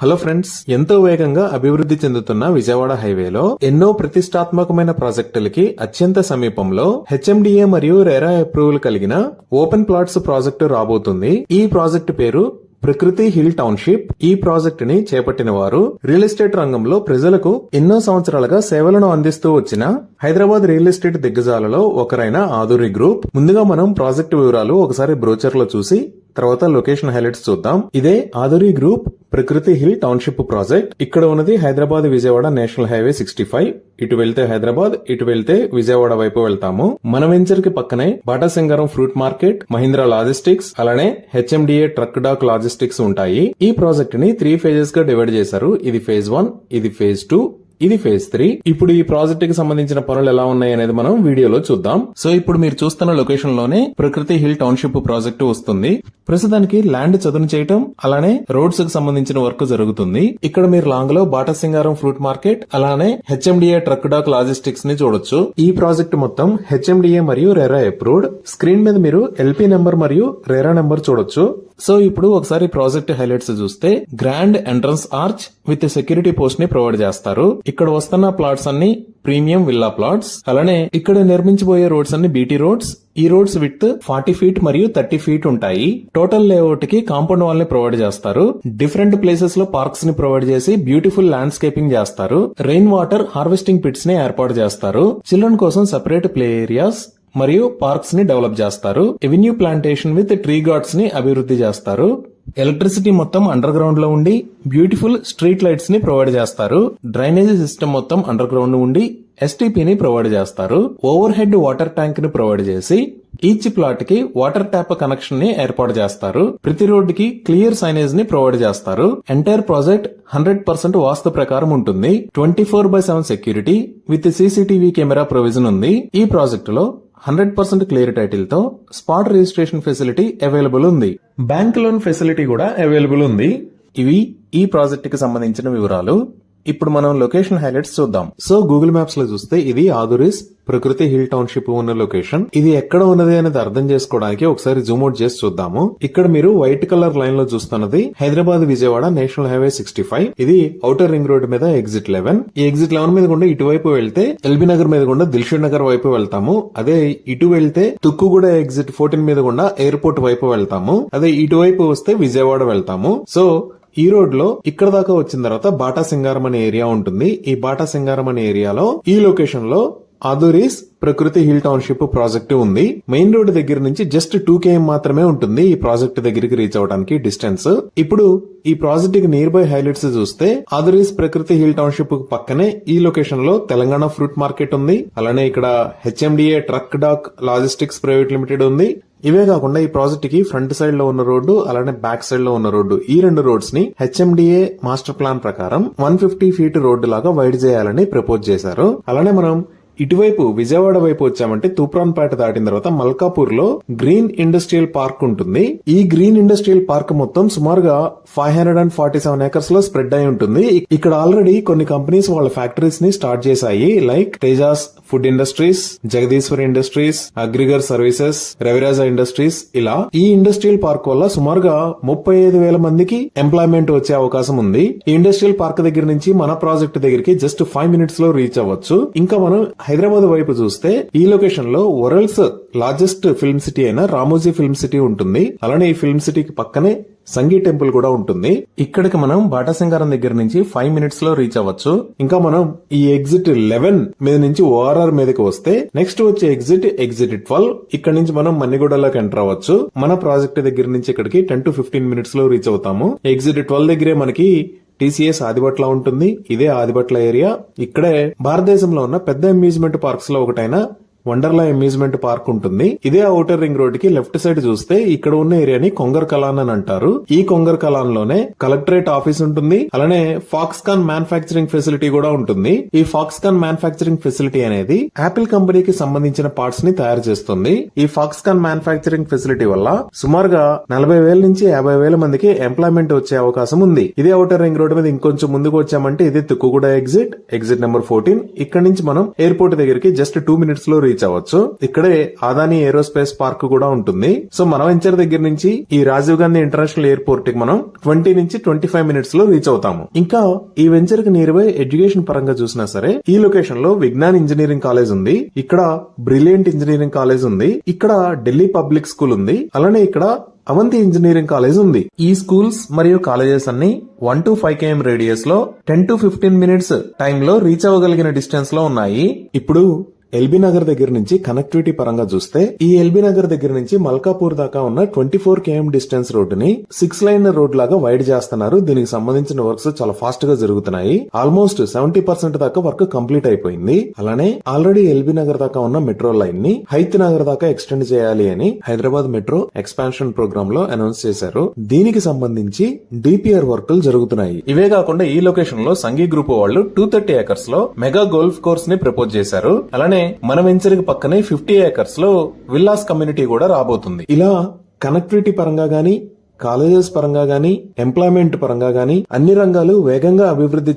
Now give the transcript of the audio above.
Hello friends, ఎంతో వేగంగా అభివృద్ధి చెందుతున్న విజయవాడ హైవేలో ఎన్నో ప్రతిష్టాత్మకమైన ప్రాజెక్టులకి అత్యంత సమీపంలో హెచ్ఎండిఏ మరియు రెరా అప్రూవల్ కలిగిన ఓపెన్ ప్లాట్స్ ప్రాజెక్టు రాబోతుంది. ఈ ప్రాజెక్టు పేరు ప్రకృతి హిల్ టౌన్షిప్. ఈ ప్రాజెక్ట్ ని చేపట్టిన వారు రియల్ ఎస్టేట్ రంగంలో ప్రజలకు ఎన్నో సంవత్సరాలుగా సేవలను అందిస్తూ వచ్చిన హైదరాబాద్ రియల్ ఎస్టేట్ దిగ్గజాలలో ఒకరైన ఆధురి గ్రూప్. ముందుగా మనం ప్రాజెక్టు వివరాలు ఒకసారి బ్రోచర్ లో చూసి తర్వాత లొకేషన్ హైలైట్స్ చూద్దాం. ఇదే ఆధురి గ్రూప్ ప్రకృతి హిల్ టౌన్షిప్ ప్రాజెక్ట్. ఇక్కడ ఉన్నది హైదరాబాద్ విజయవాడ నేషనల్ హైవే 65. ఇటు వెళ్తే హైదరాబాద్, ఇటు వెళ్తే విజయవాడ వైపు వెళ్తాము. మన వెంచర్ కి పక్కనే బాటా సింగారం ఫ్రూట్ మార్కెట్, మహీంద్రా లాజిస్టిక్స్, అలానే హెచ్ఎండిఏ ట్రక్ డాక్ లాజిస్టిక్స్ ఉంటాయి. ఈ ప్రాజెక్ట్ ని 3 ఫేజెస్ గా డివైడ్ చేశారు. ఇది ఫేజ్ 1, ఇది ఫేజ్ 2, ఇది ఫేజ్ 3. ఇప్పుడు ఈ ప్రాజెక్ట్ కి సంబంధించిన పనులు ఎలా ఉన్నాయి అనేది మనం వీడియోలో చూద్దాం. సో ఇప్పుడు మీరు చూస్తున్న లొకేషన్ లోనే ప్రకృతి హిల్ టౌన్షిప్ ప్రాజెక్టు వస్తుంది. ప్రస్తుతానికి ల్యాండ్ చదును చేయటం, అలానే రోడ్స్ కి సంబంధించిన వర్క్ జరుగుతుంది. ఇక్కడ మీరు లాంగ్ లో బాటా సింగారం ఫ్రూట్ మార్కెట్, అలానే హెచ్ఎండిఏ ట్రక్ డాక్ లాజిస్టిక్స్ ని చూడొచ్చు. ఈ ప్రాజెక్ట్ మొత్తం హెచ్ఎండిఏ మరియు రెరా అప్రూవ్డ్. స్క్రీన్ మీద మీరు ఎల్పీ నెంబర్ మరియు రెరా నెంబర్ చూడొచ్చు. సో ఇప్పుడు ఒకసారి ప్రాజెక్ట్ హైలైట్స్ చూస్తే grand entrance arch with security post ని ప్రొవైడ్ చేస్తారు. ఇక్కడ వస్తున్న ప్లాట్స్ అన్ని ప్రీమియం విల్లా ప్లాట్స్. అలానే ఇక్కడ నిర్మించబోయే రోడ్స్ అన్ని బీటీ రోడ్స్. ఈ రోడ్స్ విత్ 40 ఫీట్ మరియు 30 ఫీట్ ఉంటాయి. టోటల్ లేఅవుట్ కి కాంపౌండ్ వాల్ ని ప్రొవైడ్ చేస్తారు. డిఫరెంట్ ప్లేసెస్ లో పార్క్స్ ని ప్రొవైడ్ చేసి బ్యూటిఫుల్ ల్యాండ్స్కేపింగ్ చేస్తారు. రెయిన్ వాటర్ హార్వెస్టింగ్ పిట్స్ ని ఏర్పాటు చేస్తారు. చిల్డ్రన్ కోసం సెపరేట్ ప్లే ఏరియాస్ మరియు పార్క్స్ ని డెవలప్ చేస్తారు. Avenue plantation with tree guards ని అభివృద్ధి చేస్తారు. ఎలక్ట్రిసిటీ మొత్తం అండర్ గ్రౌండ్ లో ఉండి బ్యూటిఫుల్ స్ట్రీట్ లైట్స్ ని ప్రొవైడ్ చేస్తారు. డ్రైనేజీ సిస్టమ్ మొత్తం అండర్ గ్రౌండ్ ఉండి ఎస్టీపీ ప్రొవైడ్ చేస్తారు. ఓవర్ హెడ్ వాటర్ ట్యాంక్ ని ప్రొవైడ్ చేసి ఈచ్ ప్లాట్ కి వాటర్ ట్యాప్ కనెక్షన్ ని ఏర్పాటు చేస్తారు. ప్రతి రోడ్డు కి క్లియర్ సైనేజ్ ని ప్రొవైడ్ చేస్తారు. ఎంటైర్ ప్రాజెక్ట్ 100% వాస్తు ప్రకారం ఉంటుంది. 24/7 security with CCTV camera provision ఉంది. ఈ ప్రాజెక్ట్ లో 100% క్లియర్ టైటిల్ తో స్పాట్ రిజిస్ట్రేషన్ ఫెసిలిటీ అవైలబుల్ ఉంది. బ్యాంక్ లోన్ ఫెసిలిటీ కూడా అవైలబుల్ ఉంది. ఇవి ఈ ప్రాజెక్ట్ కి సంబంధించిన వివరాలు. ఇప్పుడు మనం లొకేషన్ హైలైట్స్ చూద్దాం. సో గూగుల్ మ్యాప్స్ లో చూస్తే ఇది ఆధురిస్ ప్రకృతి హిల్ టౌన్షిప్ ఉన్న లొకేషన్. ఇది ఎక్కడ ఉన్నది అనేది అర్థం చేసుకోవడానికి ఒకసారి జూమ్ అవుట్ చేసి చూద్దాము. ఇక్కడ మీరు వైట్ కలర్ లైన్ లో చూస్తున్నది హైదరాబాద్ విజయవాడ నేషనల్ హైవే 65. ఇది ఔటర్ రింగ్ రోడ్ మీద ఎగ్జిట్ 11. ఈ ఎగ్జిట్ 11 మీద గుండా ఇటువైపు వెళ్తే ఎల్బీ నగర్ మీద గుండా దిల్షుక్ నగర్ వైపు వెళ్తాము. అదే ఇటు వెళ్తే తుక్కుగూడ ఎగ్జిట్ 14 మీద గుండా ఎయిర్పోర్ట్ వైపు వెళ్తాము. అదే ఇటువైపు వస్తే విజయవాడ వెళ్తాము. సో ఈ రోడ్ లో ఇక్కడ దాకా వచ్చిన తర్వాత బాటా సింగారం అనే ఏరియా ఉంటుంది. ఈ బాటా సింగారం అనే ఏరియాలో ఈ లొకేషన్ లో ఆధురీస్ ప్రకృతి హిల్ టౌన్షిప్ ప్రాజెక్టు ఉంది. మెయిన్ రోడ్ దగ్గర నుంచి జస్ట్ 2 km మాత్రమే ఉంటుంది ఈ ప్రాజెక్ట్ దగ్గరికి రీచ్ అవడానికి డిస్టెన్స్. ఇప్పుడు ఈ ప్రాజెక్ట్ కి నియర్ బై హైలైట్స్ చూస్తే ఆధురీస్ ప్రకృతి హిల్ టౌన్షిప్ పక్కనే ఈ లొకేషన్ లో తెలంగాణ ఫ్రూట్ మార్కెట్ ఉంది. అలానే ఇక్కడ HMDA truck dock logistics private limited ఉంది. ఇవే కాకుండా ఈ ప్రాజెక్ట్ కి ఫ్రంట్ సైడ్ లో ఉన్న రోడ్డు, అలానే బ్యాక్ సైడ్ లో ఉన్న రోడ్డు, ఈ 2 రోడ్స్ ని హెచ్ఎండిఏ మాస్టర్ ప్లాన్ ప్రకారం 150 ఫీట్ రోడ్డు లాగా వైడ్ చేయాలని ప్రపోజ్ చేశారు. అలానే మనం ఇటువైపు విజయవాడ వైపు వచ్చామంటే తూప్రాన్పేట దాటిన తర్వాత మల్కాపూర్ లో గ్రీన్ ఇండస్ట్రియల్ పార్క్ ఉంటుంది. ఈ గ్రీన్ ఇండస్ట్రియల్ పార్క్ మొత్తం సుమారుగా 547 ఏకర్స్ లో స్ప్రెడ్ అయి ఉంటుంది. ఇక్కడ ఆల్రెడీ కొన్ని కంపెనీస్ వాళ్ళ ఫ్యాక్టరీస్ ని స్టార్ట్ చేశాయి. Like Tejas food industries, Jagadishwari industries, అగ్రిగర్ సర్వీసెస్, రవిరాజా ఇండస్ట్రీస్. ఇలా ఈ ఇండస్ట్రియల్ పార్క్ వల్ల సుమారుగా 35,000 మందికి ఎంప్లాయ్మెంట్ వచ్చే అవకాశం ఉంది. ఈ ఇండస్ట్రియల్ పార్క్ దగ్గర నుంచి మన ప్రాజెక్ట్ దగ్గరికి జస్ట్ 5 minutes లో రీచ్ అవ్వచ్చు. ఇంకా మనం హైదరాబాద్ వైపు చూస్తే ఈ లొకేషన్ లో వరల్డ్స్ లార్జెస్ట్ ఫిల్మ్ సిటీ అయిన రామోజీ ఫిల్మ్ సిటీ ఉంటుంది. అలానే ఈ ఫిల్మ్ సిటీకి పక్కనే సంగీ టెంపుల్ కూడా ఉంటుంది. ఇక్కడికి మనం బాటా సింగారం దగ్గర నుంచి 5 minutes లో రీచ్ అవ్వచ్చు. ఇంకా మనం ఈ ఎగ్జిట్ 11 మీద నుంచి ఓఆర్ఆర్ మీదకి వస్తే నెక్స్ట్ వచ్చే ఎగ్జిట్ 12. ఇక్కడ నుంచి మనం మన్నిగూడలోకి ఎంటర్ అవ్వచ్చు. మన ప్రాజెక్ట్ దగ్గర నుంచి ఇక్కడికి 10 to 15 minutes లో రీచ్ అవుతాము. ఎగ్జిట్ 12 దగ్గరే మనకి టీసీఎస్ ఆదిబట్ల ఉంటుంది. ఇదే ఆదిబట్ల ఏరియా. ఇక్కడే భారతదేశంలో ఉన్న పెద్ద అమ్యూజ్మెంట్ పార్క్స్ లో ఒకటైన వండర్లా అమ్యూజ్మెంట్ పార్క్ ఉంటుంది. ఇదే ఔటర్ రింగ్ రోడ్ కి లెఫ్ట్ సైడ్ చూస్తే ఇక్కడ ఉన్న ఏరియాని కొంగర్ కలాన్ అని అంటారు. ఈ కొంగర్ కలాన్ లోనే కలెక్టరేట్ ఆఫీస్ ఉంటుంది. అలానే ఫాక్స్కాన్ మ్యానుఫ్యాక్చరింగ్ ఫెసిలిటీ కూడా ఉంటుంది. ఈ ఫాక్స్కాన్ మ్యానుఫ్యాక్చరింగ్ ఫెసిలిటీ అనేది యాపిల్ కంపెనీకి సంబంధించిన పార్ట్స్ ని తయారు చేస్తుంది. ఈ ఫాక్స్కాన్ మ్యానుఫ్యాక్చరింగ్ ఫెసిలిటీ వల్ల సుమారుగా 40,000 నుంచి 50,000 మందికి ఎంప్లాయ్మెంట్ వచ్చే అవకాశం ఉంది. ఇదే ఔటర్ రింగ్ రోడ్ మీద ఇంకొంచెం ముందుకు వచ్చామంటే ఇది తుక్కుగూడ ఎగ్జిట్ నెంబర్ 14. ఇక్కడ నుంచి మనం ఎయిర్పోర్ట్ దగ్గరికి జస్ట్ 2 minutes లో రీచ్ అవ్వచ్చు. ఇక్కడే అదానీ ఏరోస్పేస్ పార్క్ కూడా ఉంటుంది. సో మన వెంచర్ దగ్గర నుంచి ఈ రాజీవ్ గాంధీ ఇంటర్నేషనల్ ఎయిర్పోర్ట్ కి మనం 20 నుంచి 25 మినిట్స్ లో రీచ్ అవుతాము. ఇంకా ఈ వెంచర్ కి నియర్ బై ఎడ్యుకేషన్ పరంగా చూసినా సరే ఈ లొకేషన్ లో విజ్ఞాన్ ఇంజనీరింగ్ కాలేజ్ ఉంది, ఇక్కడ బ్రిలియంట్ ఇంజనీరింగ్ కాలేజ్ ఉంది, ఇక్కడ ఢిల్లీ పబ్లిక్ స్కూల్ ఉంది, అలానే ఇక్కడ అవంతి ఇంజనీరింగ్ కాలేజ్ ఉంది. ఈ స్కూల్స్ మరియు కాలేజెస్ అన్ని 1 to 5 km రేడియస్ లో 10 to 15 మినిట్స్ టైమ్ లో రీచ్ అవ్వగలిగిన డిస్టెన్స్ లో ఉన్నాయి. ఇప్పుడు ఎల్బీ నగర్ దగ్గర నుంచి కనెక్టివిటీ పరంగా చూస్తే ఈ ఎల్బీ నగర్ దగ్గర నుంచి మల్కాపూర్ దాకా ఉన్న 24 km డిస్టెన్స్ రోడ్డుని 6 లైన్ రోడ్ లాగా వైడ్ చేస్తున్నారు. దీనికి సంబంధించిన వర్క్స్ చాలా ఫాస్ట్ గా జరుగుతున్నాయి. ఆల్మోస్ట్ 70% దాకా వర్క్ కంప్లీట్ అయిపోయింది. అలానే ఆల్రెడీ ఎల్బీ నగర్ దాకా ఉన్న మెట్రో లైన్ ని హైత్ నగర్ దాకా ఎక్స్టెండ్ చేయాలి అని హైదరాబాద్ మెట్రో ఎక్స్పాన్షన్ ప్రోగ్రామ్ లో అనౌన్స్ చేశారు. దీనికి సంబంధించి డిపిఆర్ వర్కులు జరుగుతున్నాయి. ఇవే కాకుండా ఈ లొకేషన్ లో సంఘీ గ్రూప్ వాళ్ళు 230 acres లో మెగా గోల్ఫ్ కోర్స్ ని ప్రపోజ్ చేశారు. అలానే మన వెంచర్ కి పక్కనే 50 acres లో విల్లాస్ కమ్యూనిటీ కూడా రాబోతుంది. ఇలా కనెక్టివిటీ పరంగా గానీ, కాలేజెస్ పరంగా గానీ, ఎంప్లాయ్మెంట్ పరంగా గానీ అన్ని రంగాలు వేగంగా అభివృద్ధి